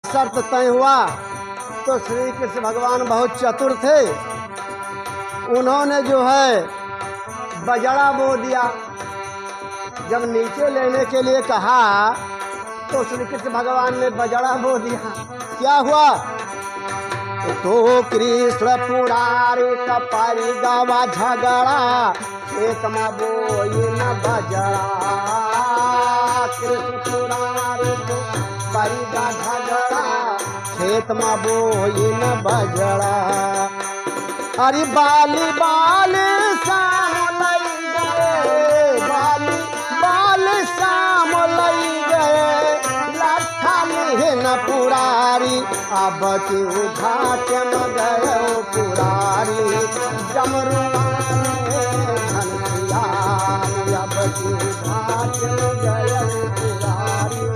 शर्त तय हुआ तो श्री कृष्ण भगवान बहुत चतुर थे। उन्होंने जो है बजड़ा बो दिया। जब नीचे लेने के लिए कहा तो श्री कृष्ण भगवान ने बजड़ा बो दिया। क्या हुआ? तो कृष्ण पुरारी कपारी गावा झगड़ा एक में बोई न बजड़ा। कृष्ण पुरारी कपारी गा झगड़ा खेत में बोई न बजड़ा। अरे बाली बाली शाम लई गए, बाली बाली शाम लई गए, लट्ठा लिहन पुरारी अब के घाट में गए पुरारी। जमरुआ घनसिया अब के घाट में गए पुरारी।